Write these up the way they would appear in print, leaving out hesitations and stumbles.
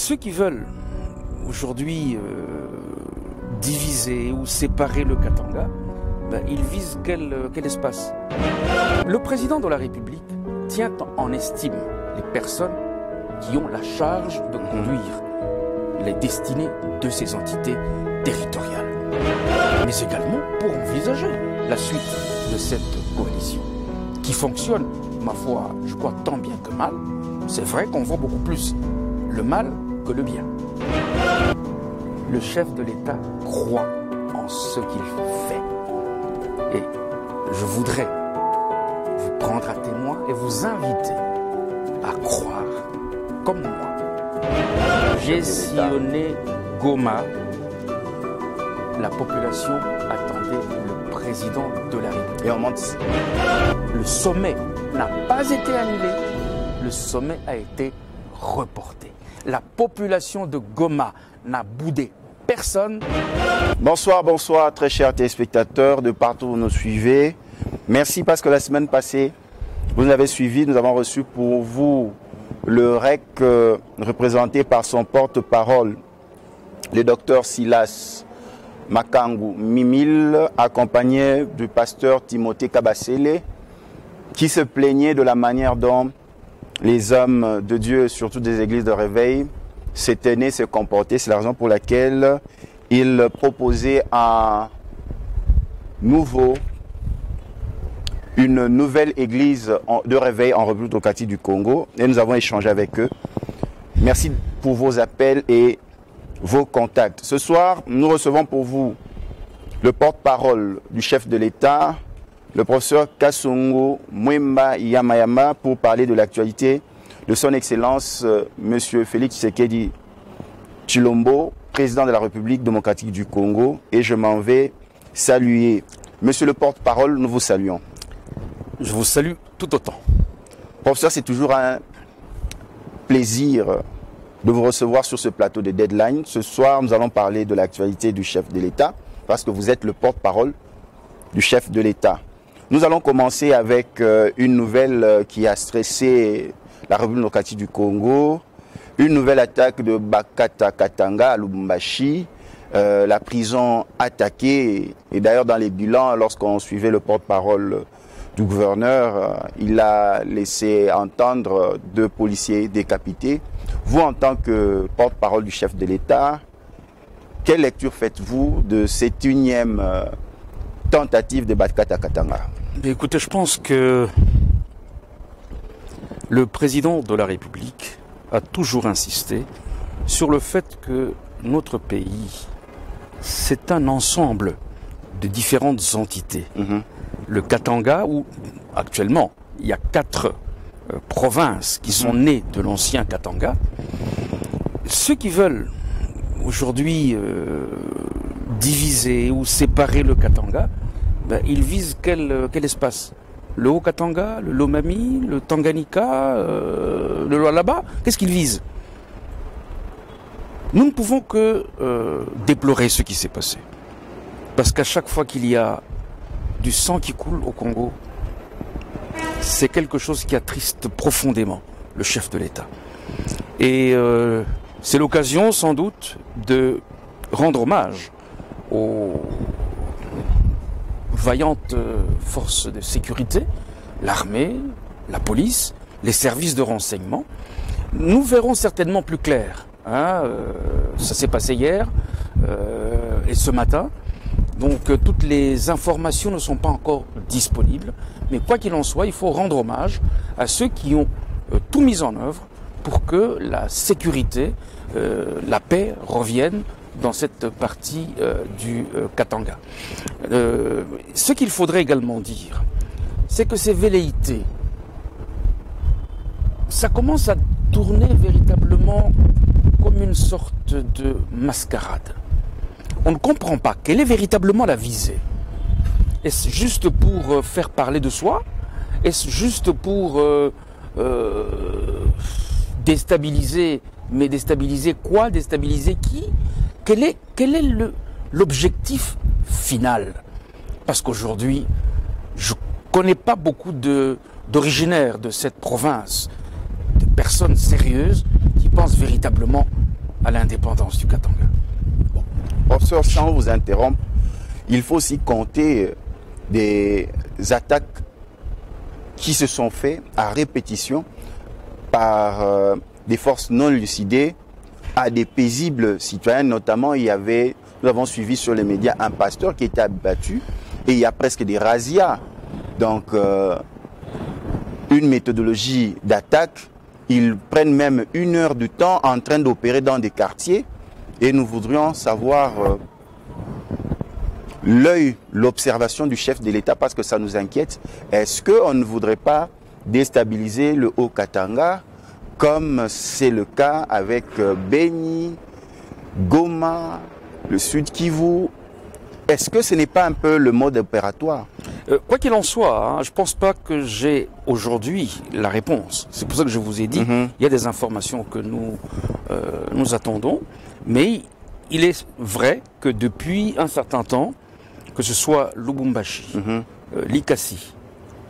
Ceux qui veulent aujourd'hui diviser ou séparer le Katanga, ils visent quel espace? Le président de la République tient en estime les personnes qui ont la charge de conduire les destinées de ces entités territoriales, mais également pour envisager la suite de cette coalition qui fonctionne, ma foi, je crois tant bien que mal. C'est vrai qu'on voit beaucoup plus le mal que le bien. Le chef de l'État croit en ce qu'il fait. Et je voudrais vous prendre à témoin et vous inviter à croire comme moi. J'ai sillonné Goma. La population attendait le président de la République. Et on monte. Le sommet n'a pas été annulé. Le sommet a été reporté. La population de Goma n'a boudé personne. Bonsoir, bonsoir, très chers téléspectateurs de partout où vous nous suivez. Merci parce que la semaine passée, vous nous avez suivis. Nous avons reçu pour vous le REC représenté par son porte-parole, le docteur Silas Makangu Mimil, accompagné du pasteur Timothée Kabasele, qui se plaignait de la manière dont les hommes de Dieu, surtout des églises de réveil, se tenaient, se comportaient. C'est la raison pour laquelle il proposait une nouvelle église de réveil en République démocratique du Congo. Et nous avons échangé avec eux. Merci pour vos appels et vos contacts. Ce soir, nous recevons pour vous le porte-parole du chef de l'État, le professeur Kasongo Mwemba Yamayama, pour parler de l'actualité de son Excellence, M. Félix Tshisekedi Tshilombo, président de la République démocratique du Congo. Et je m'en vais saluer. Monsieur le porte-parole, nous vous saluons. Je vous salue tout autant. Professeur, c'est toujours un plaisir de vous recevoir sur ce plateau de Deadline. Ce soir, nous allons parler de l'actualité du chef de l'État, parce que vous êtes le porte-parole du chef de l'État. Nous allons commencer avec une nouvelle qui a stressé la République démocratique du Congo, une nouvelle attaque de Bakata Katanga à Lubumbashi, la prison attaquée, et d'ailleurs dans les bilans, lorsqu'on suivait le porte-parole du gouverneur, il a laissé entendre 2 policiers décapités. Vous, en tant que porte-parole du chef de l'État, quelle lecture faites-vous de cette unième tentative de Bakata Katanga? Écoutez, je pense que le président de la République a toujours insisté sur le fait que notre pays, c'est un ensemble de différentes entités. Le Katanga, où actuellement il y a 4 provinces qui sont nées de l'ancien Katanga. Ceux qui veulent aujourd'hui diviser ou séparer le Katanga, ils visent quel espace? Le Haut-Katanga, le Lomami, le Tanganyika, le Lualaba? Qu'est-ce qu'ils visent? Nous ne pouvons que déplorer ce qui s'est passé. Parce qu'à chaque fois qu'il y a du sang qui coule au Congo, c'est quelque chose qui attriste profondément le chef de l'État. Et c'est l'occasion sans doute de rendre hommage aux vaillantes forces de sécurité, l'armée, la police, les services de renseignement. Nous verrons certainement plus clair. Ça s'est passé hier et ce matin. Donc toutes les informations ne sont pas encore disponibles. Mais quoi qu'il en soit, il faut rendre hommage à ceux qui ont tout mis en œuvre pour que la sécurité, la paix revienne dans cette partie du Katanga. Ce qu'il faudrait également dire, c'est que ces velléités, ça commence à tourner véritablement comme une sorte de mascarade. On ne comprend pas quelle est véritablement la visée. Est-ce juste pour faire parler de soi? Est-ce juste pour déstabiliser? Mais déstabiliser quoi? Déstabiliser qui? Quel est l'objectif final? Parce qu'aujourd'hui, je ne connais pas beaucoup d'originaires de cette province, de personnes sérieuses qui pensent véritablement à l'indépendance du Katanga. Professeur, sans vous interrompre, il faut aussi compter des attaques qui se sont faites à répétition par des forces non lucidées à des paisibles citoyens. Notamment, nous avons suivi sur les médias un pasteur qui était abattu et il y a presque des razzias. Donc, une méthodologie d'attaque, ils prennent même 1 heure de temps en train d'opérer dans des quartiers et nous voudrions savoir l'observation du chef de l'État parce que ça nous inquiète. Est-ce qu'on ne voudrait pas déstabiliser le Haut-Katanga comme c'est le cas avec Beni, Goma, le Sud Kivu? Est-ce que ce n'est pas un peu le mode opératoire? Quoi qu'il en soit, hein, je ne pense pas que j'ai aujourd'hui la réponse. C'est pour ça que je vous ai dit, il y a des informations que nous attendons, mais il est vrai que depuis un certain temps, que ce soit Lubumbashi, Likasi,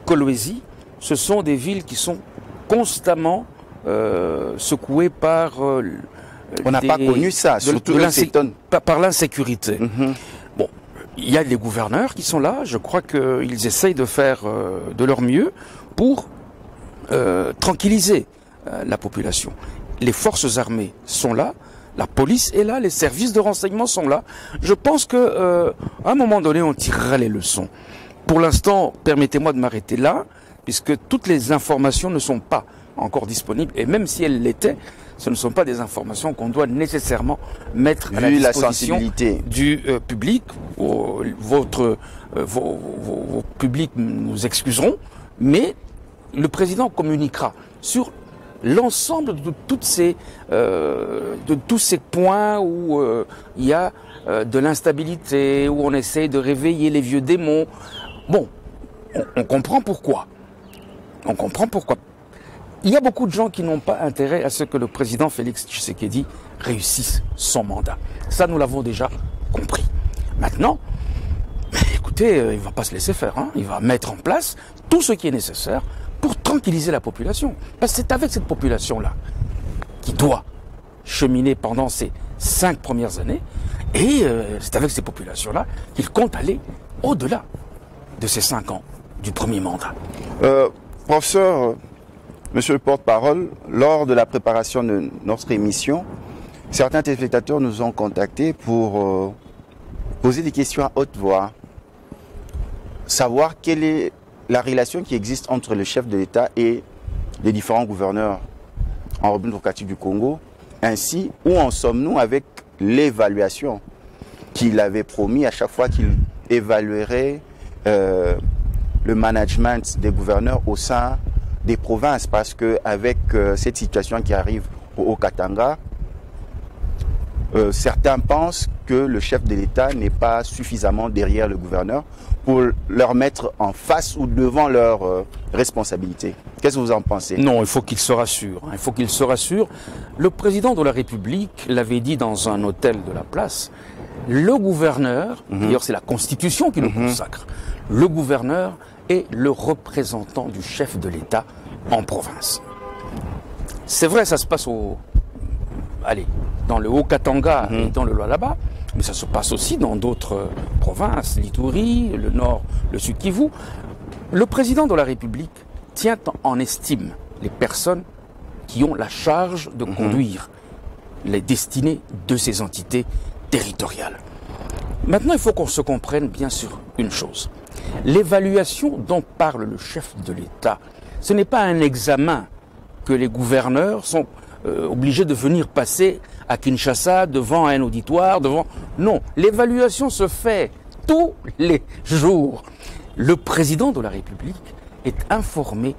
Kolwezi, ce sont des villes qui sont constamment secouées par... on n'a pas connu ça, surtout par l'insécurité. Bon, il y a les gouverneurs qui sont là, je crois qu'ils essayent de faire de leur mieux pour tranquilliser la population. Les forces armées sont là, la police est là, les services de renseignement sont là. Je pense que à un moment donné, on tirera les leçons. Pour l'instant, permettez-moi de m'arrêter là, puisque toutes les informations ne sont pas encore disponibles, et même si elles l'étaient, ce ne sont pas des informations qu'on doit nécessairement mettre à la disposition du public. Vos publics nous excuseront, mais le président communiquera sur l'ensemble de tous ces points où il y a de l'instabilité, où on essaye de réveiller les vieux démons. Bon, on comprend pourquoi. On comprend pourquoi. Il y a beaucoup de gens qui n'ont pas intérêt à ce que le président Félix Tshisekedi réussisse son mandat. Ça, nous l'avons déjà compris. Maintenant, écoutez, il ne va pas se laisser faire. Hein. Il va mettre en place tout ce qui est nécessaire pour tranquilliser la population. Parce que c'est avec cette population-là qui doit cheminer pendant ces 5 premières années. Et c'est avec ces populations-là qu'il compte aller au-delà de ces 5 ans du premier mandat. Professeur, monsieur le porte-parole, lors de la préparation de notre émission, certains téléspectateurs nous ont contactés pour poser des questions à haute voix. Savoir quelle est la relation qui existe entre le chef de l'État et les différents gouverneurs en République démocratique du Congo. Ainsi, où en sommes-nous avec l'évaluation qu'il avait promis à chaque fois qu'il évaluerait le management des gouverneurs au sein des provinces, parce qu'avec cette situation qui arrive au Haut-Katanga, certains pensent que le chef de l'État n'est pas suffisamment derrière le gouverneur pour leur mettre en face ou devant leurs responsabilités. Qu'est-ce que vous en pensez? Non, il faut qu'il se rassure. Il faut qu'il se rassure. Le président de la République l'avait dit dans un hôtel de la place. Le gouverneur, d'ailleurs c'est la Constitution qui le consacre, le gouverneur est le représentant du chef de l'État en province. C'est vrai, ça se passe dans le Haut-Katanga et dans le Lualaba, mais ça se passe aussi dans d'autres provinces, l'Ituri, le Nord, le Sud Kivu. Le président de la République tient en estime les personnes qui ont la charge de conduire les destinées de ces entités territoriales. Maintenant, il faut qu'on se comprenne bien sûr une chose. L'évaluation dont parle le chef de l'État, ce n'est pas un examen que les gouverneurs sont obligés de venir passer à Kinshasa devant un auditoire, Non, l'évaluation se fait tous les jours. Le président de la République est informé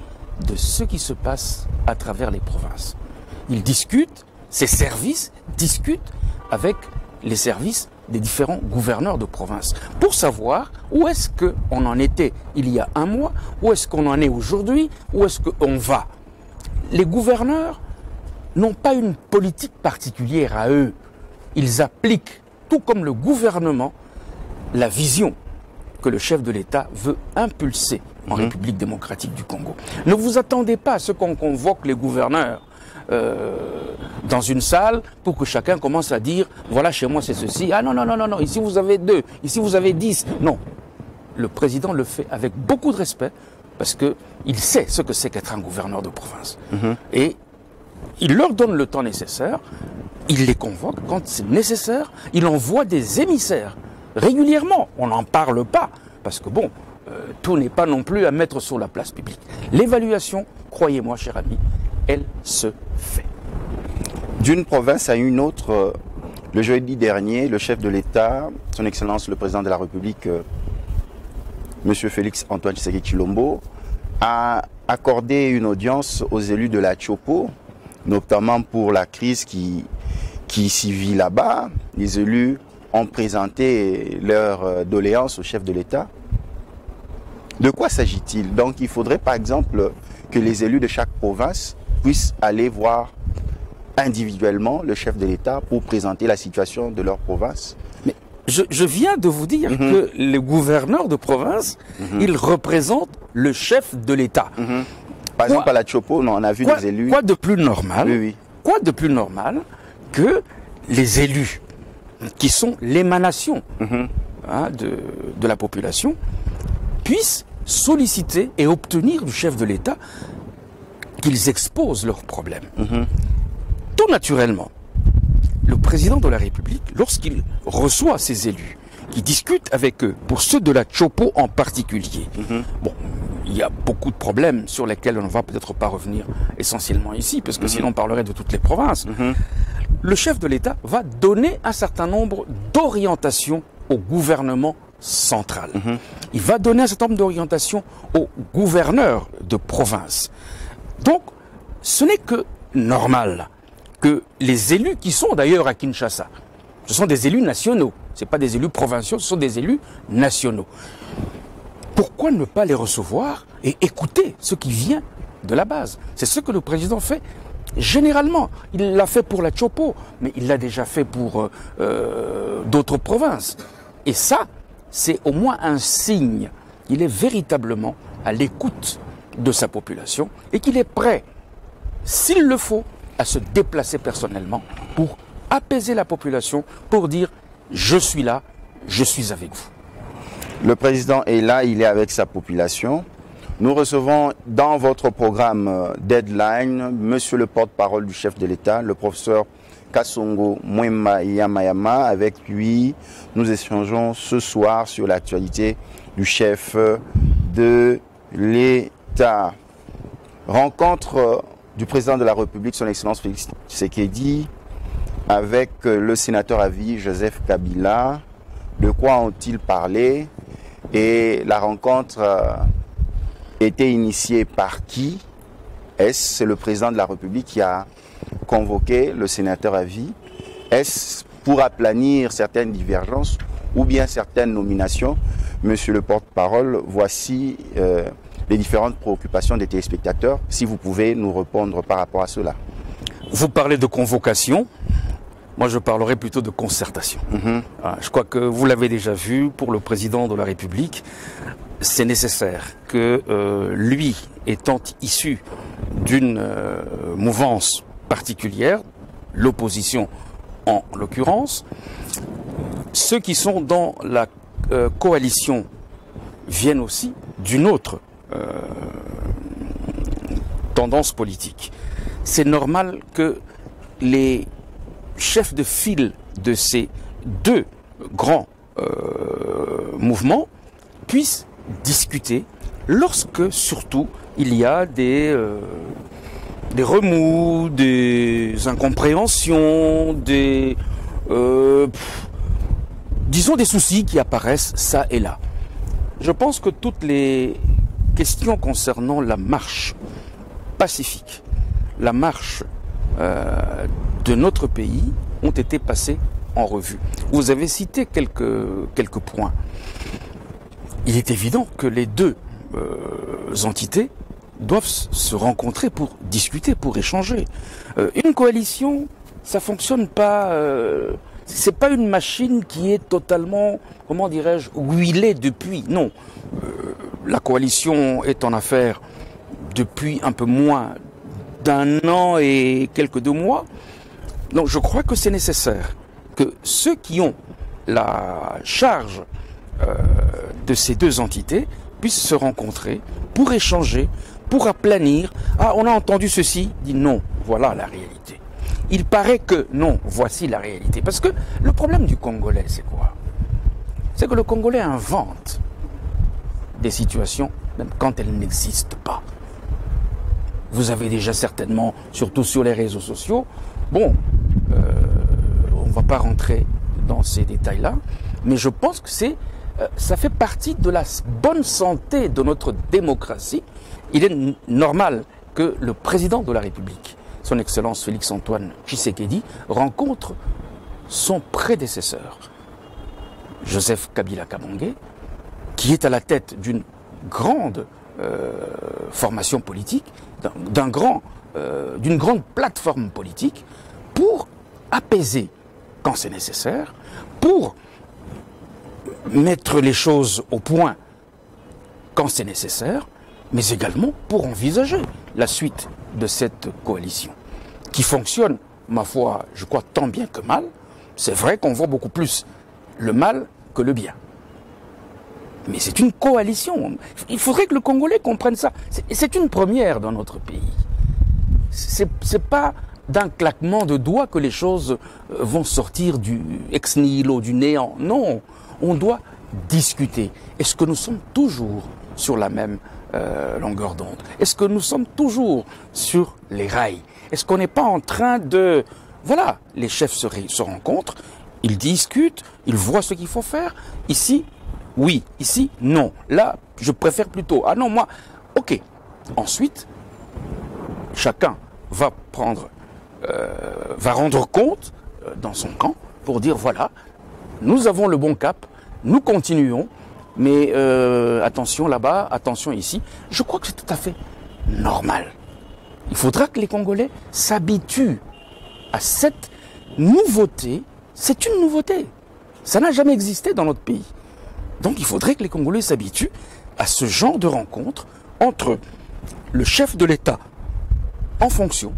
de ce qui se passe à travers les provinces. Il discute, ses services discutent avec les services des différents gouverneurs de province pour savoir où est-ce qu'on en était il y a un mois, où est-ce qu'on en est aujourd'hui, où est-ce qu'on va. Les gouverneurs n'ont pas une politique particulière à eux. Ils appliquent, tout comme le gouvernement, la vision que le chef de l'État veut impulser en République démocratique du Congo. Ne vous attendez pas à ce qu'on convoque les gouverneurs dans une salle pour que chacun commence à dire voilà, chez moi c'est ceci. Ah non, non, non, non, non, ici vous avez 2, ici vous avez 10. Non. Le président le fait avec beaucoup de respect parce qu'il sait ce que c'est qu'être un gouverneur de province. Et il leur donne le temps nécessaire, il les convoque quand c'est nécessaire, il envoie des émissaires régulièrement. On n'en parle pas parce que bon, tout n'est pas non plus à mettre sur la place publique. L'évaluation, croyez-moi, cher ami, elle se fait. D'une province à une autre, le jeudi dernier, le chef de l'État, son Excellence le Président de la République, M. Félix Antoine Tshisekedi Tshilombo, a accordé une audience aux élus de la Tchopo, notamment pour la crise qui s'y vit là-bas. Les élus ont présenté leurs doléances au chef de l'État. De quoi s'agit-il? Donc il faudrait par exemple que les élus de chaque province puissent aller voir individuellement le chef de l'État pour présenter la situation de leur province. Mais je viens de vous dire que les gouverneurs de province, ils représentent le chef de l'État. Par exemple, à la Tchopo, on a vu des élus... Quoi de plus normal, oui. Quoi de plus normal que les élus, qui sont l'émanation de la population, puissent solliciter et obtenir du chef de l'État qu'ils exposent leurs problèmes. Tout naturellement, le président de la République, lorsqu'il reçoit ses élus, qui discute avec eux, pour ceux de la Tchopo en particulier, bon, il y a beaucoup de problèmes sur lesquels on ne va peut-être pas revenir essentiellement ici, parce que sinon on parlerait de toutes les provinces. Le chef de l'État va donner un certain nombre d'orientations au gouvernement central. Il va donner un certain nombre d'orientations aux gouverneurs de province. Donc, ce n'est que normal que les élus qui sont d'ailleurs à Kinshasa, ce sont des élus nationaux, ce ne sont pas des élus provinciaux, ce sont des élus nationaux. Pourquoi ne pas les recevoir et écouter ce qui vient de la base? C'est ce que le président fait généralement. Il l'a fait pour la Tchopo, mais il l'a déjà fait pour d'autres provinces. Et ça, c'est au moins un signe. Il est véritablement à l'écoute de sa population et qu'il est prêt, s'il le faut, à se déplacer personnellement pour apaiser la population, pour dire « je suis là, je suis avec vous ». Le président est là, il est avec sa population. Nous recevons dans votre programme Deadline, monsieur le porte-parole du chef de l'État, le professeur Kasongo Mwemba Yamayama. Avec lui, nous échangeons ce soir sur l'actualité du chef de l'État. Rencontre du président de la République, son Excellence Félix Tshisekedi, avec le sénateur à vie Joseph Kabila. De quoi ont-ils parlé? Et la rencontre était initiée par qui? Est-ce c'est le président de la République qui a convoqué le sénateur à vie? Est-ce pour aplanir certaines divergences ou bien certaines nominations? Monsieur le porte-parole, voici les différentes préoccupations des téléspectateurs. Si vous pouvez nous répondre par rapport à cela. Vous parlez de convocation. Moi, je parlerai plutôt de concertation. Je crois que vous l'avez déjà vu, pour le président de la République, c'est nécessaire que lui, étant issu d'une mouvance particulière, l'opposition en l'occurrence, ceux qui sont dans la coalition viennent aussi d'une autre tendance politique. C'est normal que les chefs de file de ces deux grands mouvements puissent discuter lorsque surtout il y a des remous, des incompréhensions, disons des soucis qui apparaissent ça et là. Je pense que toutes les questions concernant la marche pacifique, la marche de notre pays ont été passées en revue. Vous avez cité quelques points. Il est évident que les deux entités doivent se rencontrer pour discuter, pour échanger. Une coalition, ça fonctionne pas. C'est pas une machine qui est totalement, comment dirais-je, huilée depuis. Non, la coalition est en affaire depuis un peu moins d'un an et quelques 2 mois. Donc je crois que c'est nécessaire que ceux qui ont la charge de ces deux entités puissent se rencontrer pour échanger, pour aplanir. Ah, on a entendu ceci, dit non, voilà la réalité. Il paraît que non, voici la réalité. Parce que le problème du Congolais, c'est quoi? C'est que le Congolais invente des situations, même quand elles n'existent pas. Vous avez déjà certainement, surtout sur les réseaux sociaux, bon, on ne va pas rentrer dans ces détails-là, mais je pense que ça fait partie de la bonne santé de notre démocratie. Il est normal que le président de la République, son Excellence Félix-Antoine Tshisekedi, rencontre son prédécesseur, Joseph Kabila Kabange, qui est à la tête d'une grande formation politique, d'une grande plateforme politique, pour apaiser quand c'est nécessaire, pour mettre les choses au point quand c'est nécessaire, mais également pour envisager la suite de cette coalition, qui fonctionne, ma foi, je crois, tant bien que mal. C'est vrai qu'on voit beaucoup plus le mal que le bien. Mais c'est une coalition. Il faudrait que le Congolais comprenne ça. C'est une première dans notre pays. C'est pas d'un claquement de doigts que les choses vont sortir du ex nihilo, du néant. Non, on doit discuter. Est-ce que nous sommes toujours sur la même longueur d'onde? Est-ce que nous sommes toujours sur les rails? Est-ce qu'on n'est pas en train de... Voilà, les chefs se rencontrent, ils discutent, ils voient ce qu'il faut faire. Ici, oui. Ici, non. Là, je préfère plutôt... Ah non, moi... Ok. Ensuite, chacun va rendre compte dans son camp pour dire, voilà, nous avons le bon cap, nous continuons, mais attention là-bas, attention ici. Je crois que c'est tout à fait normal. Il faudra que les Congolais s'habituent à cette nouveauté. C'est une nouveauté. Ça n'a jamais existé dans notre pays. Donc il faudrait que les Congolais s'habituent à ce genre de rencontre entre le chef de l'État en fonction,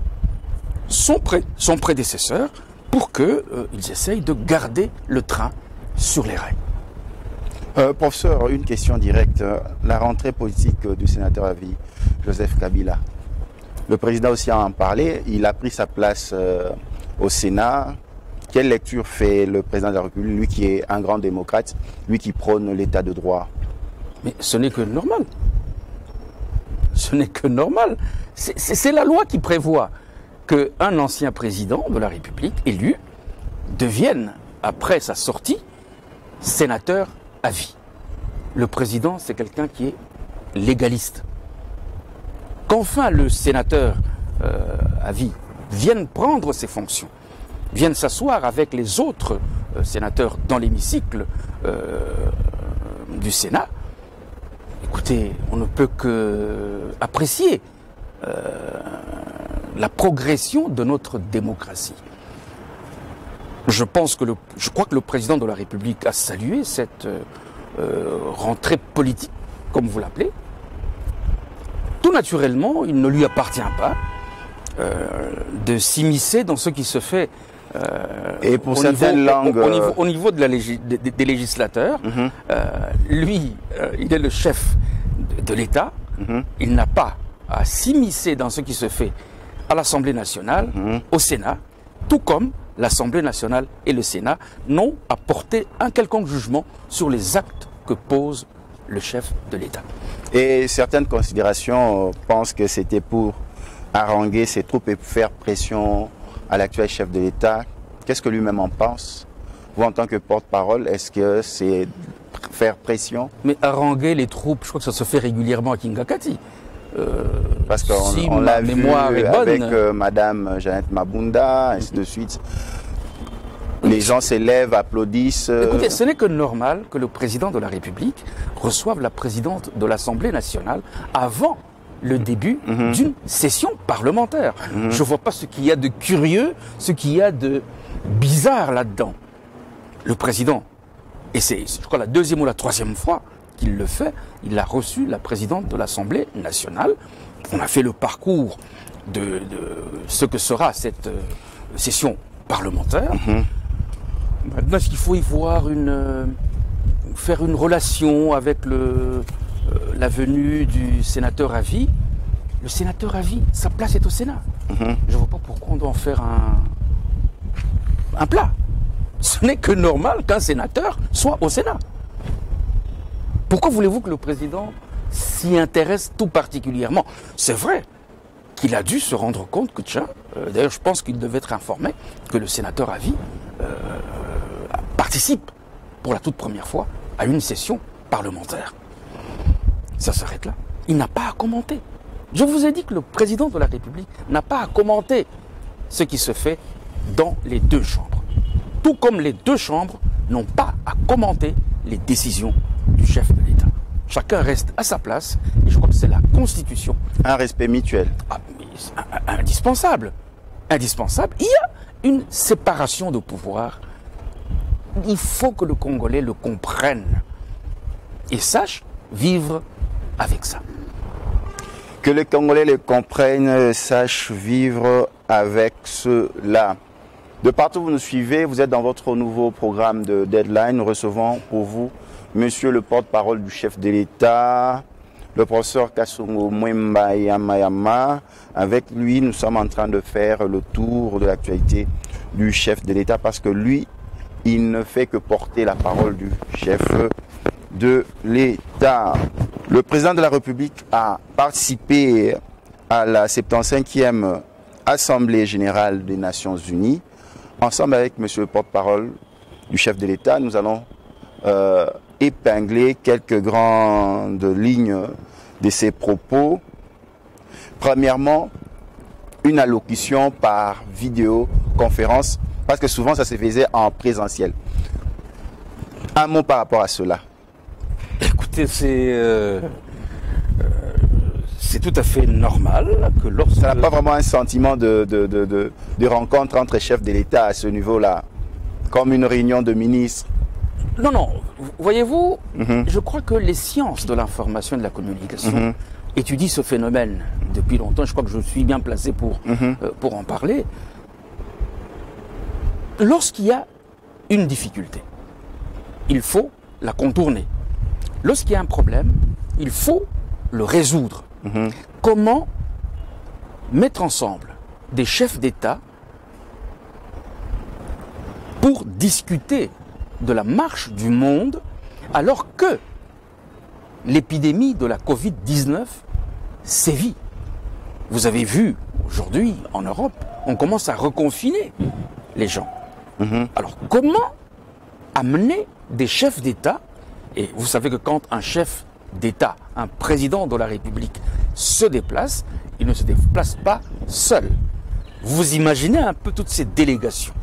son prédécesseur, pour qu'ils essayent de garder le train sur les rails. Professeur, une question directe. La rentrée politique du sénateur à vie, Joseph Kabila. Le président aussi en parlait, il a pris sa place au Sénat. Quelle lecture fait le président de la République, lui qui est un grand démocrate, lui qui prône l'état de droit? Mais ce n'est que normal. Ce n'est que normal. C'est la loi qui prévoit qu'un ancien président de la République élu devienne, après sa sortie, sénateur à vie. Le président, c'est quelqu'un qui est légaliste. Qu'enfin le sénateur à vie vienne prendre ses fonctions, vienne s'asseoir avec les autres sénateurs dans l'hémicycle du Sénat, écoutez, on ne peut que apprécier la progression de notre démocratie. Je crois que le président de la République a salué cette rentrée politique, comme vous l'appelez. Tout naturellement, il ne lui appartient pas de s'immiscer dans ce qui se fait et pour certaines langues au niveau des législateurs. Lui, il est le chef de l'État. Il n'a pas à s'immiscer dans ce qui se fait à l'Assemblée nationale, au Sénat, tout comme l'Assemblée nationale et le Sénat n'ont à porter un quelconque jugement sur les actes que pose le chef de l'État. Et certaines considérations pensent que c'était pour haranguer ses troupes et faire pression à l'actuel chef de l'État. Qu'est-ce que lui-même en pense? Vous, en tant que porte-parole, est-ce que c'est faire pression? Mais haranguer les troupes, je crois que ça se fait régulièrement à Kingakati. Parce qu'on si l'a vu avec Madame Jeannette Mabunda, ainsi de suite. Les gens s'élèvent, applaudissent. Écoutez, ce n'est que normal que le président de la République reçoive la présidente de l'Assemblée nationale avant le début d'une session parlementaire. Je ne vois pas ce qu'il y a de curieux, ce qu'il y a de bizarre là-dedans. Le président, et c'est je crois la deuxième ou la troisième fois qu'il le fait, il a reçu la présidente de l'Assemblée nationale. On a fait le parcours de ce que sera cette session parlementaire. Maintenant, est-ce qu'il faut y voir faire une relation avec la venue du sénateur à vie? Le sénateur à vie, sa place est au Sénat. Je ne vois pas pourquoi on doit en faire un plat. Ce n'est que normal qu'un sénateur soit au Sénat. Pourquoi voulez-vous que le président s'y intéresse tout particulièrement? C'est vrai qu'il a dû se rendre compte que, tiens, d'ailleurs je pense qu'il devait être informé que le sénateur à vie participe pour la toute première fois à une session parlementaire. Ça s'arrête là. Il n'a pas à commenter. Je vous ai dit que le président de la République n'a pas à commenter ce qui se fait dans les deux chambres. Tout comme les deux chambres n'ont pas à commenter les décisions du chef de l'État. Chacun reste à sa place et je crois que c'est la Constitution. Un respect mutuel. Indispensable. Indispensable. Il y a une séparation de pouvoir. Il faut que le Congolais le comprenne et sache vivre avec ça. Que les Congolais le comprennent, sachent vivre avec cela. De partout où vous nous suivez, vous êtes dans votre nouveau programme de Deadline. Nous recevons pour vous Monsieur le porte-parole du chef de l'État, le professeur Kasongo Mwemba Yamayama. Avec lui, nous sommes en train de faire le tour de l'actualité du chef de l'État parce que lui, il ne fait que porter la parole du chef de l'État. Le président de la République a participé à la 75e Assemblée générale des Nations Unies. Ensemble avec monsieur le porte-parole du chef de l'État, nous allons épingler quelques grandes lignes de ses propos. Premièrement, une allocution par vidéoconférence, parce que souvent ça se faisait en présentiel. Un mot par rapport à cela. Écoutez, c'est tout à fait normal que lorsque... Ça n'a pas vraiment un sentiment de rencontre entre chefs de l'État à ce niveau-là, comme une réunion de ministres. Non, non, voyez-vous, je crois que les sciences de l'information et de la communication étudient ce phénomène depuis longtemps. Je crois que je suis bien placé pour en parler. Lorsqu'il y a une difficulté, il faut la contourner. Lorsqu'il y a un problème, il faut le résoudre. Comment mettre ensemble des chefs d'État pour discuter de la marche du monde alors que l'épidémie de la Covid-19 sévit. Vous avez vu, aujourd'hui, en Europe, on commence à reconfiner les gens. Alors, comment amener des chefs d'État, et vous savez que quand un chef d'État, un président de la République se déplace, il ne se déplace pas seul. Vous imaginez un peu toutes ces délégations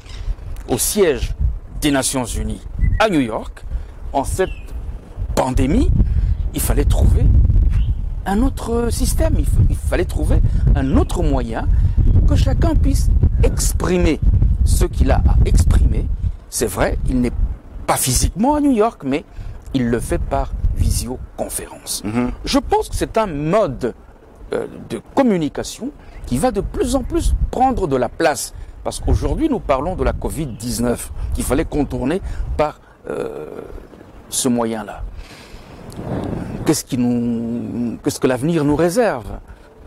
au siège des Nations Unies à New York. En cette pandémie, il fallait trouver un autre système, il fallait trouver un autre moyen que chacun puisse exprimer ce qu'il a à exprimer. C'est vrai, il n'est pas physiquement à New York, mais il le fait par visioconférence. Je pense que c'est un mode de communication qui va de plus en plus prendre de la place. Parce qu'aujourd'hui, nous parlons de la Covid-19 qu'il fallait contourner par ce moyen-là. Qu'est-ce que l'avenir nous réserve?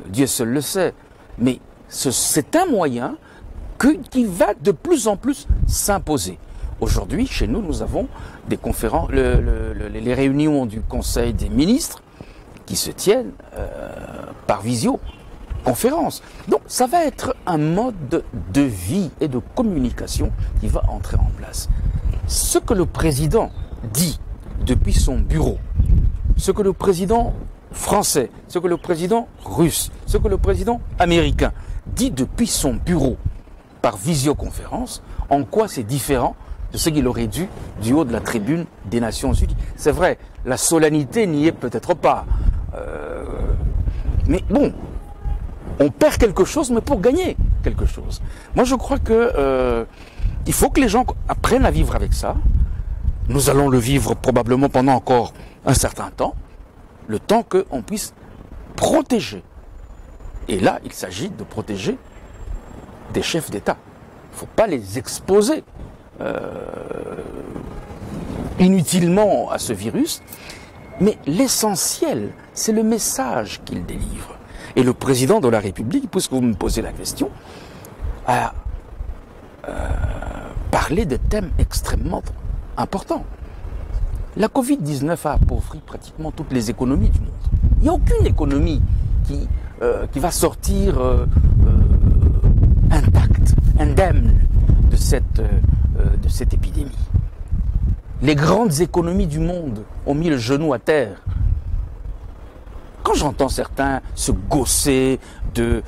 Dieu seul le sait. Mais c'est un moyen qui va de plus en plus s'imposer. Aujourd'hui, chez nous, nous avons des conférences, les réunions du Conseil des ministres qui se tiennent par visioconférence. Donc, ça va être un mode de vie et de communication qui va entrer en place. Ce que le président dit depuis son bureau, ce que le président français, ce que le président russe, ce que le président américain dit depuis son bureau par visioconférence, en quoi c'est différent de ce qu'il aurait dû du haut de la tribune des Nations Unies. C'est vrai, la solennité n'y est peut-être pas. Mais bon, on perd quelque chose, mais pour gagner quelque chose. Moi, je crois que il faut que les gens apprennent à vivre avec ça. Nous allons le vivre probablement pendant encore un certain temps, le temps qu'on puisse protéger. Et là, il s'agit de protéger des chefs d'État. ne faut pas les exposer inutilement à ce virus, mais l'essentiel, c'est le message qu'il délivre. Et le président de la République, puisque vous me posez la question, a parlé de thèmes extrêmement importants. La Covid-19 a appauvri pratiquement toutes les économies du monde. Il n'y a aucune économie qui va sortir intacte, indemne de cette épidémie. Les grandes économies du monde ont mis le genou à terre. Quand j'entends certains se gausser de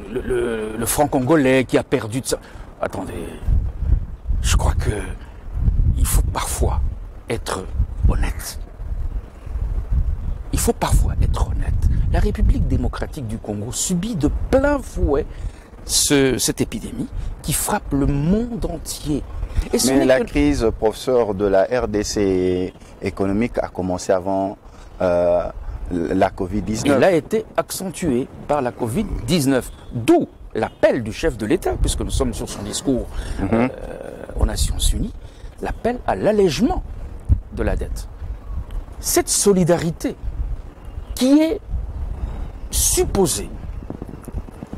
le franc congolais qui a perdu de ça. Attendez, je crois que il faut parfois être honnête. Il faut parfois être honnête. La République démocratique du Congo subit de plein fouet cette épidémie qui frappe le monde entier. Et mais la crise, professeur, de la RDC économique a commencé avant la Covid-19. Elle a été accentuée par la Covid-19. D'où l'appel du chef de l'État, puisque nous sommes sur son discours aux Nations Unies, l'appel à l'allègement de la dette. Cette solidarité qui est supposée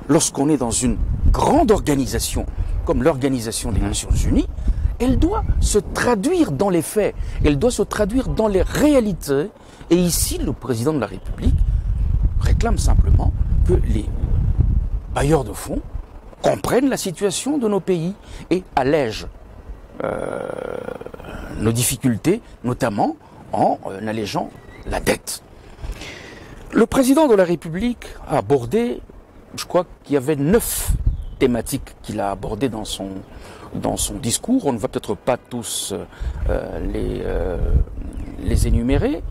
lorsqu'on est dans une grande organisation comme l'Organisation des Nations Unies, elle doit se traduire dans les faits, elle doit se traduire dans les réalités. Et ici, le président de la République réclame simplement que les bailleurs de fonds comprennent la situation de nos pays et allègent nos difficultés, notamment en allégeant la dette. Le président de la République a abordé, je crois qu'il y avait 9 thématiques qu'il a abordées dans son discours. On ne va peut-être pas tous les énumérer.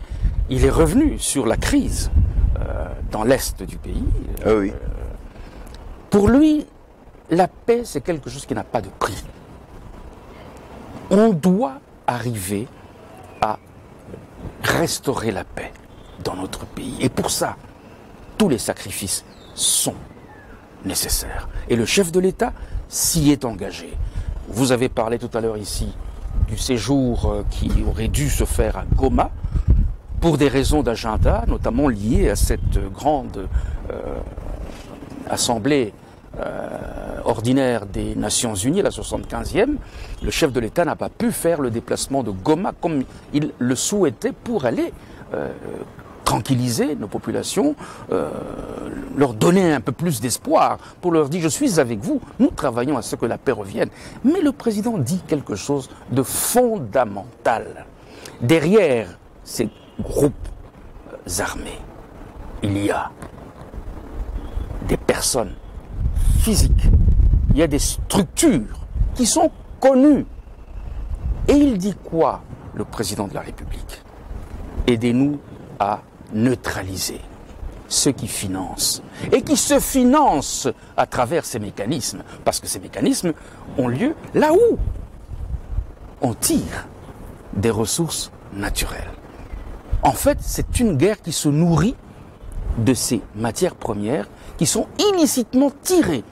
Il est revenu sur la crise dans l'est du pays. Oui. Pour lui, la paix, c'est quelque chose qui n'a pas de prix. On doit arriver à restaurer la paix dans notre pays. Et pour ça, tous les sacrifices sont nécessaires. Et le chef de l'État s'y est engagé. Vous avez parlé tout à l'heure ici du séjour qui aurait dû se faire à Goma pour des raisons d'agenda, notamment liées à cette grande assemblée ordinaire des Nations Unies, la 75e. Le chef de l'État n'a pas pu faire le déplacement de Goma comme il le souhaitait pour aller tranquilliser nos populations, leur donner un peu plus d'espoir, pour leur dire « je suis avec vous, nous travaillons à ce que la paix revienne ». Mais le président dit quelque chose de fondamental. Derrière ces groupes armés, il y a des personnes physiques, il y a des structures qui sont connues. Et il dit quoi, le président de la République? Aidez-nous à neutraliser ceux qui financent et qui se financent à travers ces mécanismes, parce que ces mécanismes ont lieu là où on tire des ressources naturelles. En fait, c'est une guerre qui se nourrit de ces matières premières qui sont illicitement tirées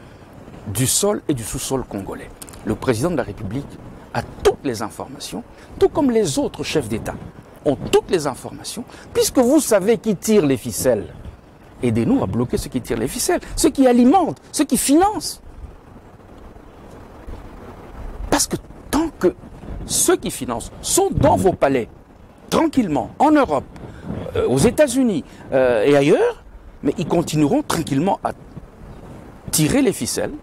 du sol et du sous-sol congolais. Le président de la République a toutes les informations, tout comme les autres chefs d'État ont toutes les informations, puisque vous savez qui tire les ficelles. Aidez-nous à bloquer ceux qui tirent les ficelles, ceux qui alimentent, ceux qui financent. Parce que tant que ceux qui financent sont dans vos palais, tranquillement, en Europe, aux États-Unis et ailleurs, mais ils continueront tranquillement à tirer les ficelles,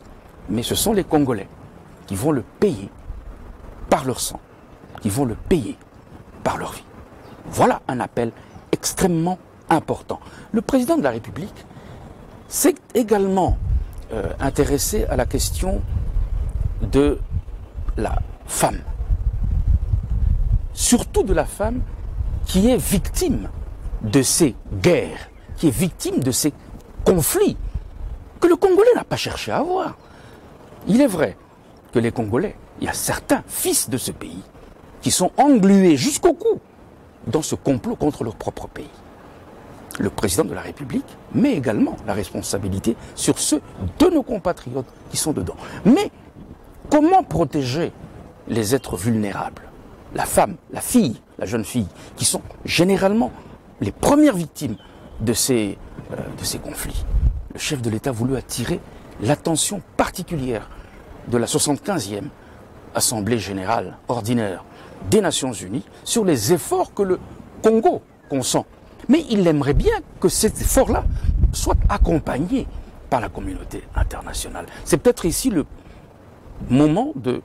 mais ce sont les Congolais qui vont le payer par leur sang, qui vont le payer par leur vie. Voilà un appel extrêmement important. Le président de la République s'est également intéressé à la question de la femme. Surtout de la femme qui est victime de ces guerres, qui est victime de ces conflits que le Congolais n'a pas cherché à avoir. Il est vrai que les Congolais, il y a certains fils de ce pays qui sont englués jusqu'au cou dans ce complot contre leur propre pays. le président de la République met également la responsabilité sur ceux de nos compatriotes qui sont dedans. Mais comment protéger les êtres vulnérables? La femme, la fille, la jeune fille, qui sont généralement les premières victimes de ces conflits. Le chef de l'État a voulu attirer l'attention particulière de la 75e Assemblée générale ordinaire des Nations Unies sur les efforts que le Congo consent. Mais il aimerait bien que cet effort-là soit accompagné par la communauté internationale. C'est peut-être ici le moment de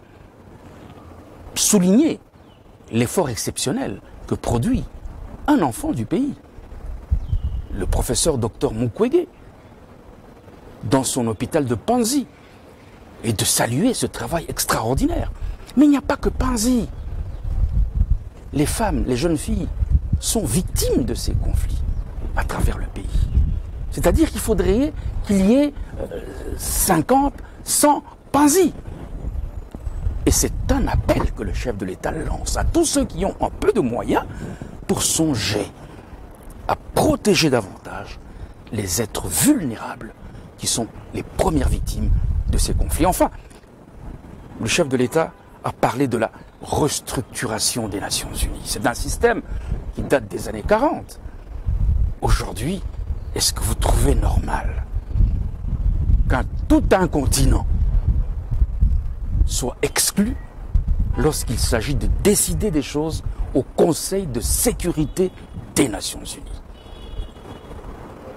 souligner l'effort exceptionnel que produit un enfant du pays, le professeur Dr Mukwege, dans son hôpital de Panzi, et de saluer ce travail extraordinaire. Mais il n'y a pas que Panzi. Les femmes, les jeunes filles sont victimes de ces conflits à travers le pays. C'est-à-dire qu'il faudrait qu'il y ait 50, 100 Panzi. Et c'est un appel que le chef de l'État lance à tous ceux qui ont un peu de moyens pour songer à protéger davantage les êtres vulnérables qui sont les premières victimes de ces conflits. Enfin, le chef de l'État a parlé de la restructuration des Nations Unies. C'est un système qui date des années 40. Aujourd'hui, est-ce que vous trouvez normal tout un continent soit exclu lorsqu'il s'agit de décider des choses au Conseil de sécurité des Nations Unies?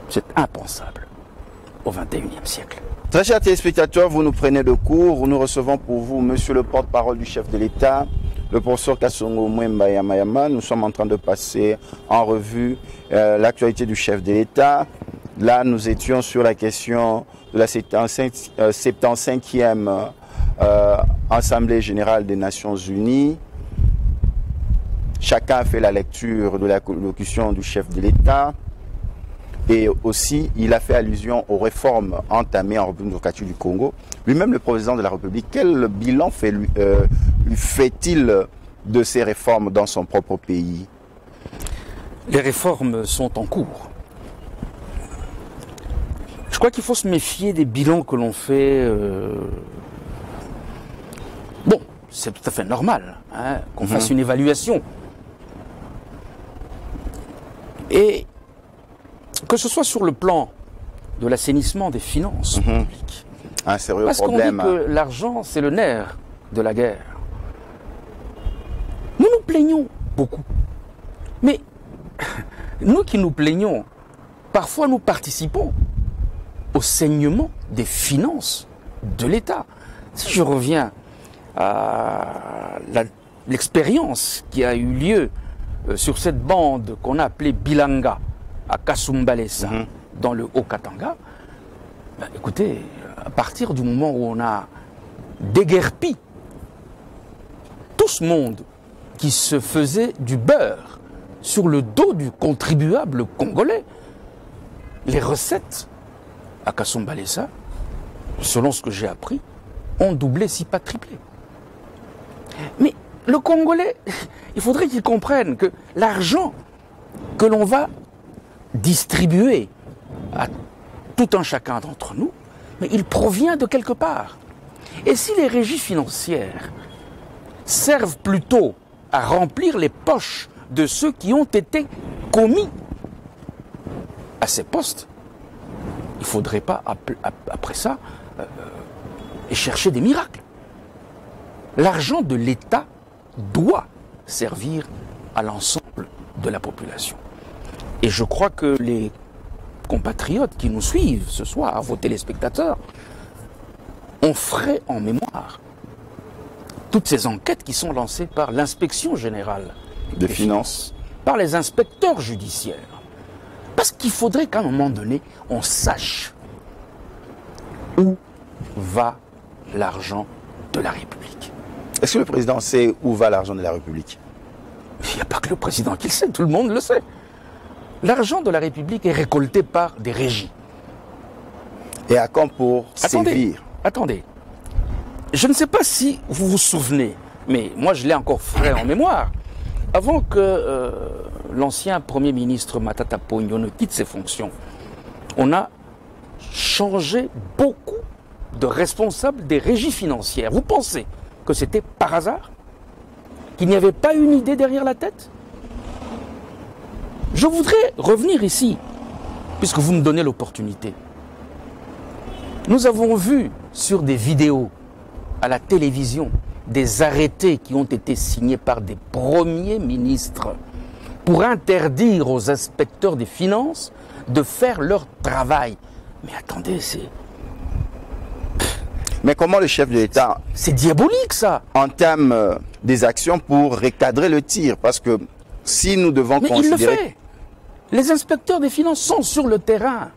C'est impensable au XXIe siècle. Très chers téléspectateurs, vous nous prenez de court. Nous recevons pour vous monsieur le porte-parole du chef de l'État, le professeur Kasongo Mwemba Yamayama. Nous sommes en train de passer en revue l'actualité du chef de l'État. Là, nous étions sur la question de la 75e Assemblée générale des Nations Unies. Chacun a fait la lecture de la collocution du chef de l'État. Et aussi, il a fait allusion aux réformes entamées en République démocratique du Congo. Lui-même, le président de la République, quel bilan lui fait-il de ces réformes dans son propre pays? Les réformes sont en cours. Je crois qu'il faut se méfier des bilans que l'on fait. Bon, c'est tout à fait normal qu'on fasse une évaluation. Et que ce soit sur le plan de l'assainissement des finances publiques. Un sérieux parce problème. Parce qu'on dit que l'argent, c'est le nerf de la guerre. Nous nous plaignons beaucoup. Mais nous qui nous plaignons, parfois nous participons au saignement des finances de l'État. Si je reviens à l'expérience qui a eu lieu sur cette bande qu'on a appelée Bilanga, à Kasumbalesa, dans le Haut-Katanga, ben, écoutez, à partir du moment où on a déguerpi tout ce monde qui se faisait du beurre sur le dos du contribuable congolais, les recettes à Kasumbalesa, selon ce que j'ai appris, ont doublé, si pas triplé. Mais le Congolais, il faudrait qu'il comprenne que l'argent que l'on va distribuer à tout un chacun d'entre nous, mais il provient de quelque part. Et si les régies financières servent plutôt à remplir les poches de ceux qui ont été commis à ces postes, il ne faudrait pas, après ça, chercher des miracles. L'argent de l'État doit servir à l'ensemble de la population. Et je crois que les compatriotes qui nous suivent ce soir, vos téléspectateurs, ont frais en mémoire toutes ces enquêtes qui sont lancées par l'inspection générale des finances, par les inspecteurs judiciaires. Parce qu'il faudrait qu'à un moment donné, on sache où va l'argent de la République. Est-ce que le président sait où va l'argent de la République? Il n'y a pas que le président qui le sait, tout le monde le sait. L'argent de la République est récolté par des régies. Et à quand pour sévir? Attendez. Je ne sais pas si vous vous souvenez, mais moi je l'ai encore frais en mémoire. Avant que l'ancien Premier ministre Matata Ponyo ne quitte ses fonctions, on a changé beaucoup de responsables des régies financières. Vous pensez que c'était par hasard? Qu'il n'y avait pas une idée derrière la tête? Je voudrais revenir ici, puisque vous me donnez l'opportunité. Nous avons vu sur des vidéos à la télévision des arrêtés qui ont été signés par des premiers ministres pour interdire aux inspecteurs des finances de faire leur travail. Mais attendez, c'est... Mais comment le chef de l'État... C'est diabolique, ça. ...entame des actions pour recadrer le tir? Parce que si nous devons considérer... il le fait. Les inspecteurs des finances sont sur le terrain.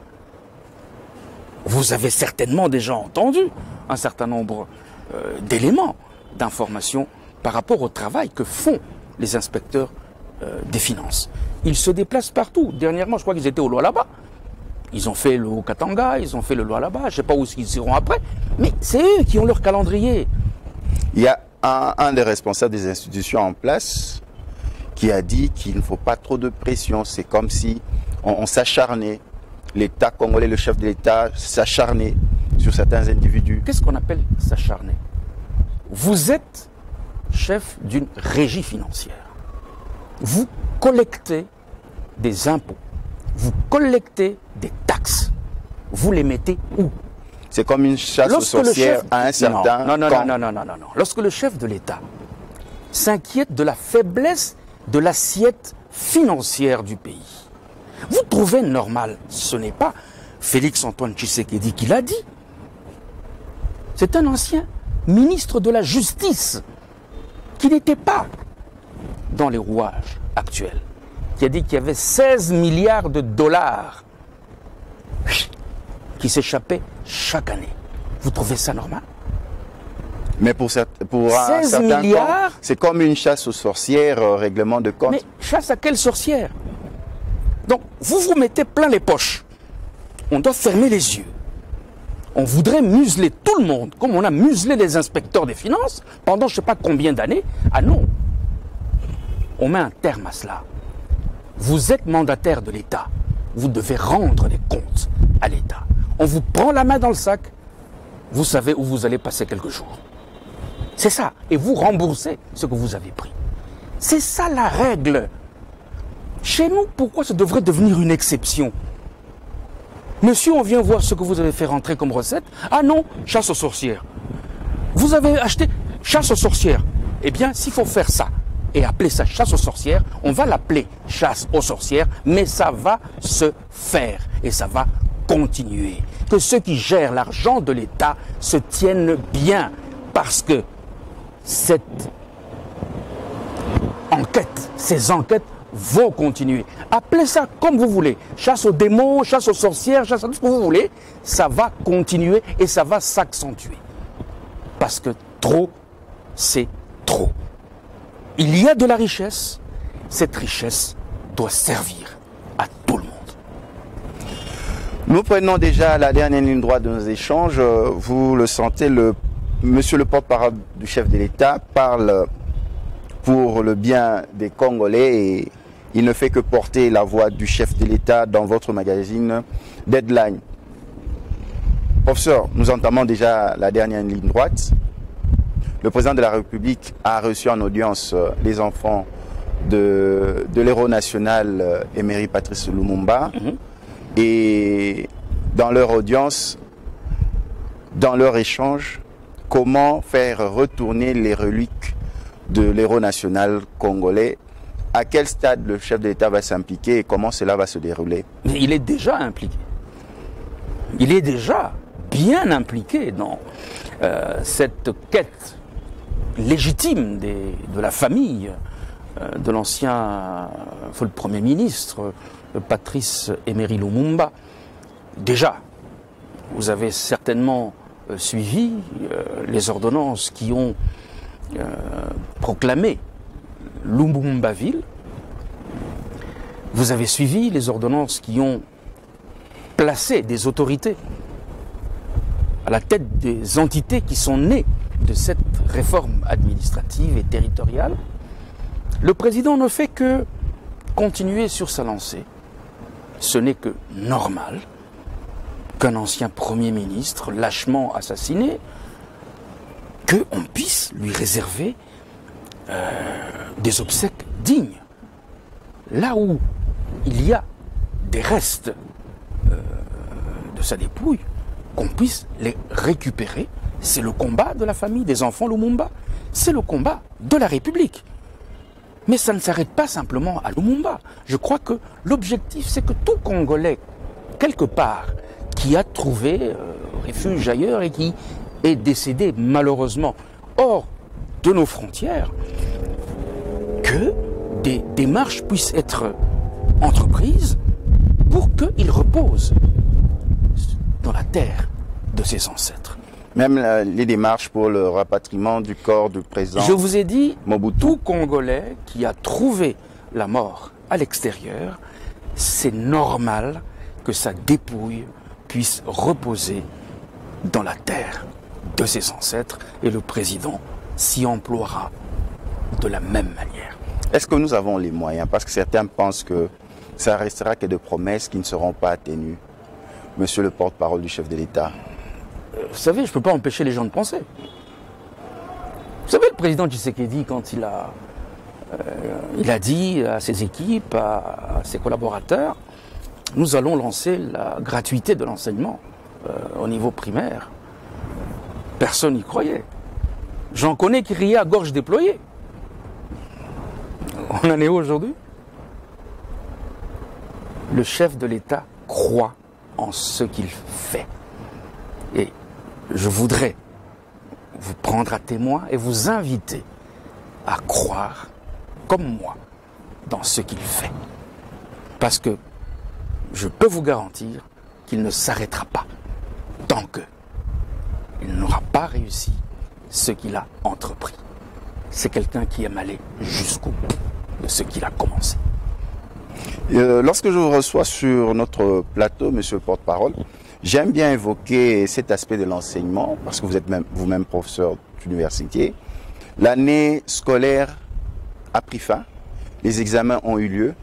Vous avez certainement déjà entendu un certain nombre d'éléments, d'informations par rapport au travail que font les inspecteurs des finances. Ils se déplacent partout. Dernièrement, je crois qu'ils étaient au Lualaba. Ils ont fait le Haut-Katanga, ils ont fait le Lualaba. Je ne sais pas où ils iront après. Mais c'est eux qui ont leur calendrier. Il y a un des responsables des institutions en place qui a dit qu'il ne faut pas trop de pression. C'est comme si on s'acharnait. L'État congolais, le chef de l'État s'acharnait sur certains individus. Qu'est-ce qu'on appelle s'acharner? Vous êtes chef d'une régie financière. Vous collectez des impôts. Vous collectez des taxes. Vous les mettez où? C'est comme une chasse aux sorcières à un certain non. Lorsque le chef de l'État s'inquiète de la faiblesse de l'assiette financière du pays, vous trouvez normal? Ce n'est pas Félix-Antoine Tshisekedi qui l'a dit. C'est un ancien ministre de la Justice qui n'était pas dans les rouages actuels, qui a dit qu'il y avait 16 milliards de dollars qui s'échappaient chaque année. Vous trouvez ça normal? Mais pour un certain temps, c'est comme une chasse aux sorcières, règlement de compte. Mais chasse à quelle sorcière? Donc, vous vous mettez plein les poches. On doit fermer les yeux. On voudrait museler tout le monde, comme on a muselé les inspecteurs des finances pendant je ne sais pas combien d'années. Ah non. On met un terme à cela. Vous êtes mandataire de l'État. Vous devez rendre des comptes à l'État. On vous prend la main dans le sac. Vous savez où vous allez passer quelques jours. C'est ça. Et vous remboursez ce que vous avez pris. C'est ça la règle. Chez nous, pourquoi ça devrait devenir une exception? Monsieur, on vient voir ce que vous avez fait rentrer comme recette. Ah non, chasse aux sorcières. Vous avez acheté chasse aux sorcières. Eh bien, s'il faut faire ça et appeler ça chasse aux sorcières, on va l'appeler chasse aux sorcières, mais ça va se faire et ça va continuer. Que ceux qui gèrent l'argent de l'État se tiennent bien, parce que cette enquête, ces enquêtes vont continuer. Appelez ça comme vous voulez. Chasse aux démons, chasse aux sorcières, chasse à tout ce que vous voulez. Ça va continuer et ça va s'accentuer. Parce que trop, c'est trop. Il y a de la richesse. Cette richesse doit servir à tout le monde. Nous prenons déjà la dernière ligne droite de nos échanges. Vous le sentez, monsieur le porte-parole du chef de l'État parle pour le bien des Congolais et il ne fait que porter la voix du chef de l'État dans votre magazine Deadline. Professeur, nous entamons déjà la dernière ligne droite. Le président de la République a reçu en audience les enfants de l'héros national Emery Patrice Lumumba. Et dans leur audience, dans leur échange, comment faire retourner les reliques de l'héros national congolais? À quel stade le chef de l'État va s'impliquer et comment cela va se dérouler? Mais il est déjà impliqué. Il est déjà bien impliqué dans cette quête légitime de la famille de l'ancien Premier ministre Patrice Emery Lumumba. Déjà, vous avez certainement suivi les ordonnances qui ont proclamé Lumumbaville. Vous avez suivi les ordonnances qui ont placé des autorités à la tête des entités qui sont nées de cette réforme administrative et territoriale. Le président ne fait que continuer sur sa lancée. Ce n'est que normal qu'un ancien Premier ministre lâchement assassiné, qu'on puisse lui réserver des obsèques dignes. Là où il y a des restes de sa dépouille, qu'on puisse les récupérer. C'est le combat de la famille des enfants Lumumba. C'est le combat de la République. Mais ça ne s'arrête pas simplement à Lumumba. Je crois que l'objectif, c'est que tout Congolais, quelque part, qui a trouvé refuge ailleurs et qui est décédé malheureusement hors de nos frontières, que des démarches puissent être entreprises pour qu'il repose dans la terre de ses ancêtres. Même les démarches pour le rapatriement du corps du président Je vous ai dit, Mobutu. tout Congolais qui a trouvé la mort à l'extérieur, c'est normal que sa dépouille puisse reposer dans la terre de ses ancêtres et le président s'y emploiera de la même manière. Est-ce que nous avons les moyens? Parce que certains pensent que ça restera que de promesses qui ne seront pas attenues. Monsieur le porte-parole du chef de l'État. Vous savez, je ne peux pas empêcher les gens de penser. Vous savez, le président Tshisekedi, quand il a dit à ses équipes, à ses collaborateurs, nous allons lancer la gratuité de l'enseignement au niveau primaire. Personne n'y croyait. J'en connais qui riaient à gorge déployée. On en est où aujourd'hui? Le chef de l'État croit en ce qu'il fait. Et je voudrais vous prendre à témoin et vous inviter à croire, comme moi, dans ce qu'il fait. Parce que je peux vous garantir qu'il ne s'arrêtera pas tant qu'il n'aura pas réussi ce qu'il a entrepris. C'est quelqu'un qui aime aller jusqu'au bout de ce qu'il a commencé. Lorsque je vous reçois sur notre plateau, monsieur le porte-parole, j'aime bien évoquer cet aspect de l'enseignement, parce que vous êtes vous-même professeur d'université. L'année scolaire a pris fin, les examens ont eu lieu.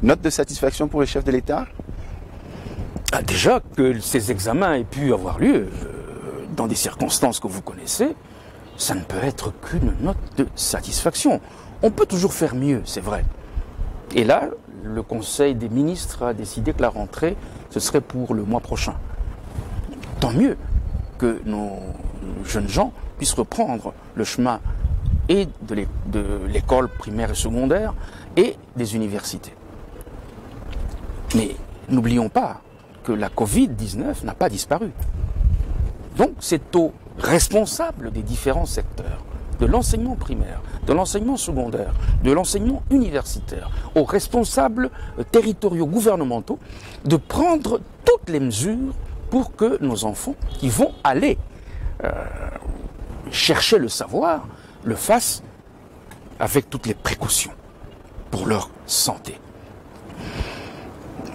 Note de satisfaction pour le chef de l'État? Déjà que ces examens aient pu avoir lieu dans des circonstances que vous connaissez, ça ne peut être qu'une note de satisfaction. On peut toujours faire mieux, c'est vrai. Et là, le Conseil des ministres a décidé que la rentrée, ce serait pour le mois prochain. Tant mieux que nos jeunes gens puissent reprendre le chemin et de l'école primaire et secondaire et des universités. Mais n'oublions pas que la Covid-19 n'a pas disparu. Donc c'est aux responsables des différents secteurs, de l'enseignement primaire, de l'enseignement secondaire, de l'enseignement universitaire, aux responsables territoriaux gouvernementaux, de prendre toutes les mesures pour que nos enfants qui vont aller chercher le savoir le fassent avec toutes les précautions pour leur santé.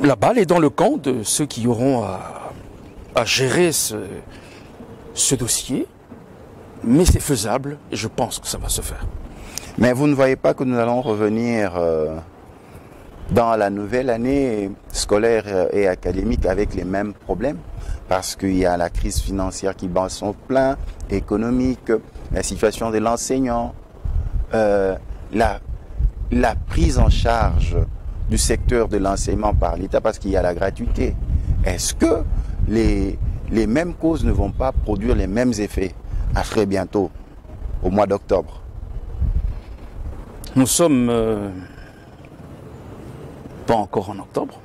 La balle est dans le camp de ceux qui auront à gérer ce dossier, mais c'est faisable et je pense que ça va se faire. Mais vous ne voyez pas que nous allons revenir dans la nouvelle année scolaire et académique avec les mêmes problèmes? Parce qu'il y a la crise financière qui bat son plein, économique, la situation de l'enseignant, la prise en charge du secteur de l'enseignement par l'État parce qu'il y a la gratuité. Est-ce que les mêmes causes ne vont pas produire les mêmes effets à très bientôt, au mois d'octobre? Nous sommes pas encore en octobre.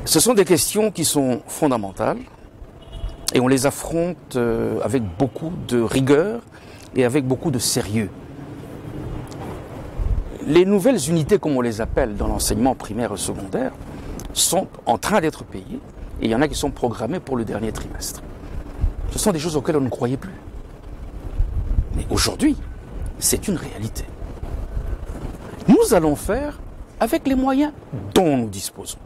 Ce sont des questions qui sont fondamentales et on les affronte avec beaucoup de rigueur et avec beaucoup de sérieux. Les nouvelles unités, comme on les appelle dans l'enseignement primaire et secondaire, sont en train d'être payées et il y en a qui sont programmées pour le dernier trimestre. Ce sont des choses auxquelles on ne croyait plus. Mais aujourd'hui, c'est une réalité. Nous allons faire avec les moyens dont nous disposons.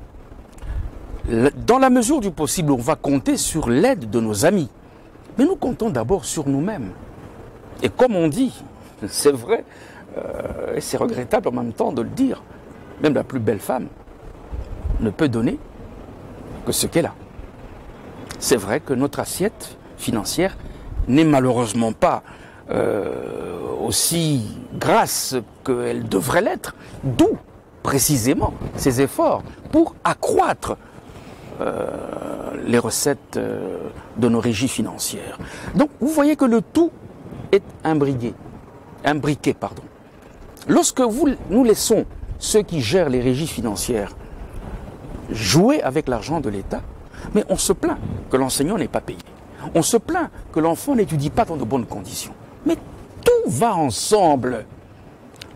Dans la mesure du possible, on va compter sur l'aide de nos amis. Mais nous comptons d'abord sur nous-mêmes. Et comme on dit, c'est vrai, et c'est regrettable en même temps de le dire, même la plus belle femme ne peut donner que ce qu'elle a. C'est vrai que notre assiette financière n'est malheureusement pas aussi grasse qu'elle devrait l'être, d'où précisément ces efforts pour accroître les recettes de nos régies financières. Donc vous voyez que le tout est imbriqué. Lorsque nous laissons ceux qui gèrent les régies financières jouer avec l'argent de l'État, mais on se plaint que l'enseignant n'est pas payé. On se plaint que l'enfant n'étudie pas dans de bonnes conditions. Mais tout va ensemble.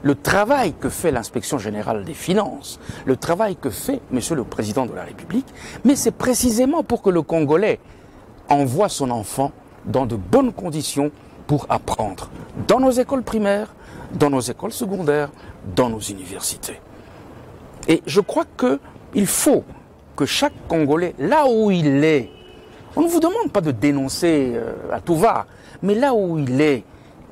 Le travail que fait l'inspection générale des finances, le travail que fait Monsieur le Président de la République, mais c'est précisément pour que le Congolais envoie son enfant dans de bonnes conditions pour apprendre dans nos écoles primaires, dans nos écoles secondaires, dans nos universités. Et je crois qu'il faut que chaque Congolais, là où il est, on ne vous demande pas de dénoncer à tout va, mais là où il est,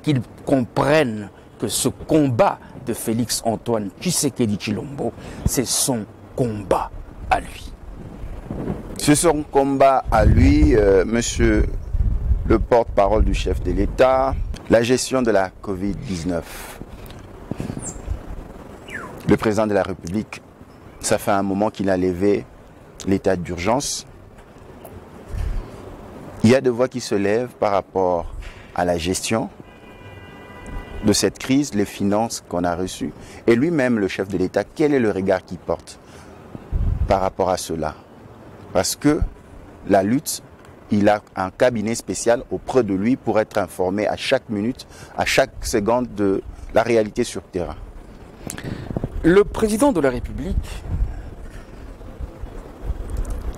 qu'il comprenne que ce combat de Félix-Antoine Tshisekedi Tshilombo, c'est son combat à lui. C'est son combat à lui, monsieur le porte-parole du chef de l'État, la gestion de la Covid-19. Le président de la République, ça fait un moment qu'il a levé l'état d'urgence. Il y a des voix qui se lèvent par rapport à la gestion de cette crise, les finances qu'on a reçues. Et lui-même, le chef de l'État, quel est le regard qu'il porte par rapport à cela? Parce que la lutte, il a un cabinet spécial auprès de lui pour être informé à chaque minute, à chaque seconde de la réalité sur terrain. Le président de la République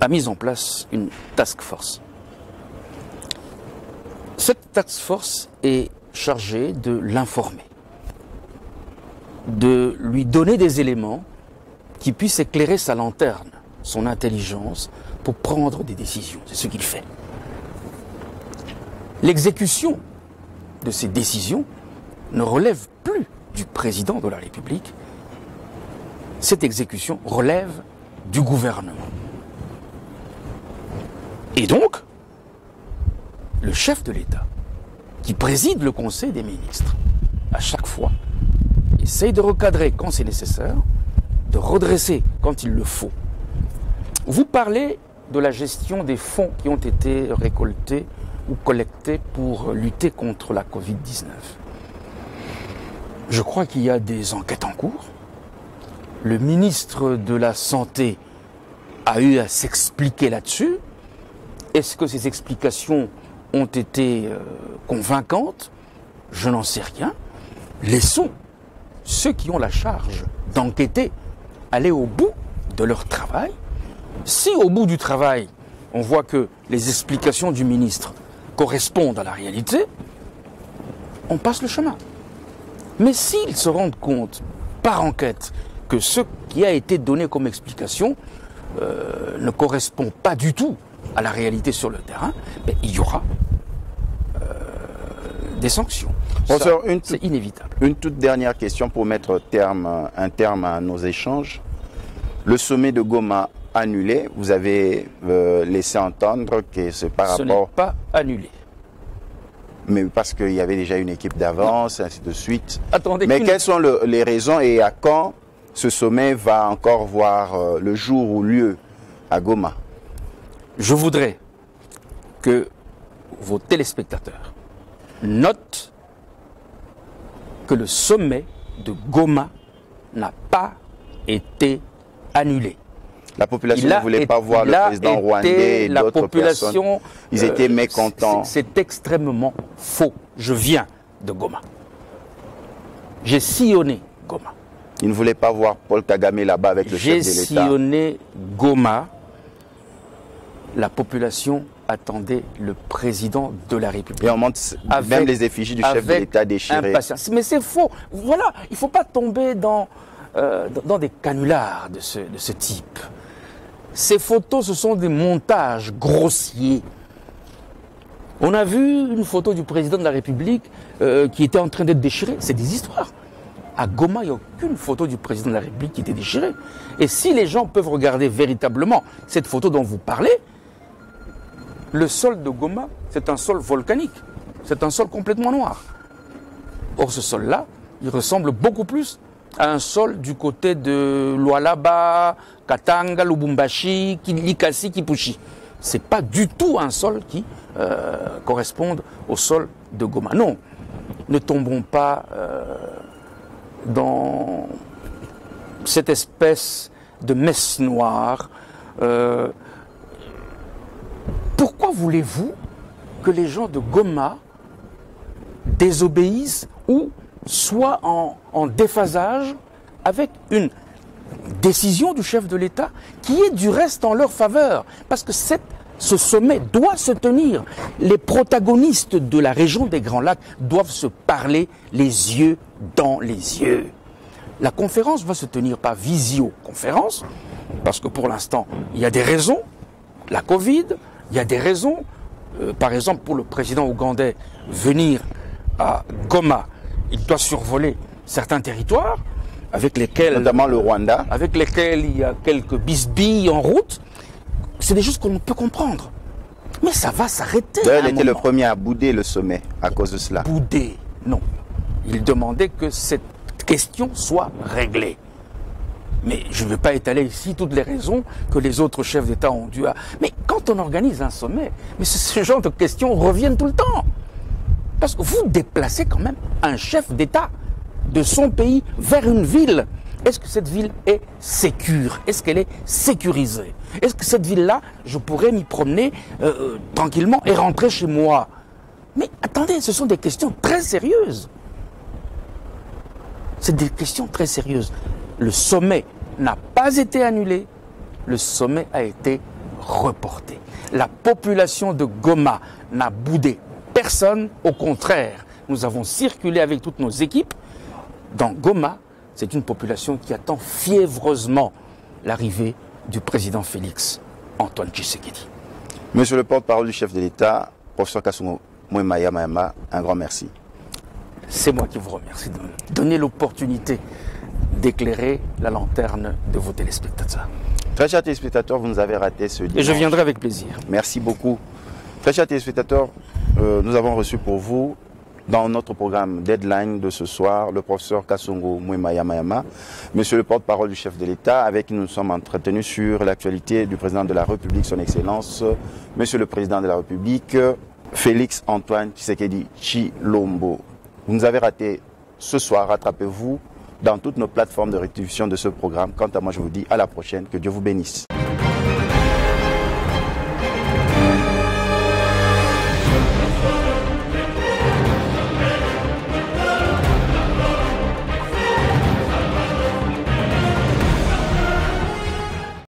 a mis en place une task force. Cette task force est chargée de l'informer, de lui donner des éléments qui puissent éclairer sa lanterne, son intelligence, pour prendre des décisions. C'est ce qu'il fait. L'exécution de ces décisions ne relève plus du président de la République. Cette exécution relève du gouvernement. Et donc, le chef de l'État, qui préside le Conseil des ministres, à chaque fois, essaye de recadrer quand c'est nécessaire, de redresser quand il le faut. Vous parlez de la gestion des fonds qui ont été récoltés ou collectés pour lutter contre la Covid-19. Je crois qu'il y a des enquêtes en cours. Le ministre de la Santé a eu à s'expliquer là-dessus. Est-ce que ces explications ont été convaincantes? Je n'en sais rien. Laissons ceux qui ont la charge d'enquêter aller au bout de leur travail. Si au bout du travail, on voit que les explications du ministre correspondent à la réalité, on passe le chemin. Mais s'ils se rendent compte, par enquête, que ce qui a été donné comme explication ne correspond pas du tout à la réalité sur le terrain, ben, il y aura des sanctions. C'est inévitable. Une toute dernière question pour mettre un terme à nos échanges. Le sommet de Goma annulé, vous avez laissé entendre que c'est par rapport... Ce n'est pas annulé. Mais parce qu'il y avait déjà une équipe d'avance, ainsi de suite. Attendez, mais quelles sont les raisons et à quand ce sommet va encore voir le jour ou lieu à Goma? Je voudrais que vos téléspectateurs notent que le sommet de Goma n'a pas été annulé. La population ne voulait pas voir le président rwandais et d'autres personnes. Ils étaient mécontents. C'est extrêmement faux. Je viens de Goma. J'ai sillonné Goma. Ils ne voulaient pas voir Paul Kagame là-bas avec le chef de l'État. J'ai sillonné Goma. La population attendait le président de la République. Et on monte même les effigies du chef de l'État déchirées. Impatience. Mais c'est faux. Voilà, il ne faut pas tomber dans des canulars de ce type. Ces photos, ce sont des montages grossiers. On a vu une photo du président de la République qui était en train d'être déchiré. C'est des histoires. À Goma, il n'y a aucune photo du président de la République qui était déchirée. Et si les gens peuvent regarder véritablement cette photo dont vous parlez, le sol de Goma, c'est un sol volcanique. C'est un sol complètement noir. Or, ce sol-là, il ressemble beaucoup plus à un sol du côté de Lualaba, Katanga, Lubumbashi, Likasi, Kipushi. Ce n'est pas du tout un sol qui corresponde au sol de Goma. Non, ne tombons pas dans cette espèce de messe noire. Pourquoi voulez-vous que les gens de Goma désobéissent ou soient en déphasage avec une décision du chef de l'État qui est du reste en leur faveur? Parce que ce sommet doit se tenir. Les protagonistes de la région des Grands Lacs doivent se parler les yeux dans les yeux. La conférence va se tenir par visioconférence, parce que pour l'instant, il y a des raisons. La Covid, il y a des raisons. Par exemple, pour le président ougandais, venir à Goma, il doit survoler certains territoires avec lesquels... Notamment le Rwanda. Avec lesquels il y a quelques bisbilles en route. C'est des choses qu'on peut comprendre. Mais ça va s'arrêter. Il était le premier à bouder le sommet à cause de cela. Bouder, non. Il demandait que cette question soit réglée. Mais je ne vais pas étaler ici toutes les raisons que les autres chefs d'État ont dû... Mais quand on organise un sommet, mais ce genre de questions reviennent tout le temps. Parce que vous déplacez quand même un chef d'État de son pays vers une ville. Est-ce que cette ville est sécure? Est-ce qu'elle est sécurisée? Est-ce que cette ville-là, je pourrais m'y promener tranquillement et rentrer chez moi? Mais attendez, ce sont des questions très sérieuses. C'est des questions très sérieuses. Le sommet n'a pas été annulé, le sommet a été reporté. La population de Goma n'a boudé personne, au contraire. Nous avons circulé avec toutes nos équipes. Dans Goma, c'est une population qui attend fiévreusement l'arrivée du président Félix Antoine Tshisekedi. Monsieur le porte-parole du chef de l'État, professeur Kasongo Mayama, un grand merci. C'est moi qui vous remercie de me donner l'opportunité d'éclairer la lanterne de vos téléspectateurs. Très chers téléspectateurs, vous nous avez raté ce dimanche. Et je viendrai avec plaisir. Merci beaucoup. Très chers téléspectateurs, nous avons reçu pour vous, dans notre programme Deadline de ce soir, le professeur Kasongo Mayama, monsieur le porte-parole du chef de l'État, avec qui nous sommes entretenus sur l'actualité du président de la République, son Excellence, monsieur le président de la République, Félix Antoine Tshisekedi Tshilombo. Vous nous avez raté ce soir, rattrapez-vous dans toutes nos plateformes de rétribution de ce programme. Quant à moi, je vous dis à la prochaine, que Dieu vous bénisse.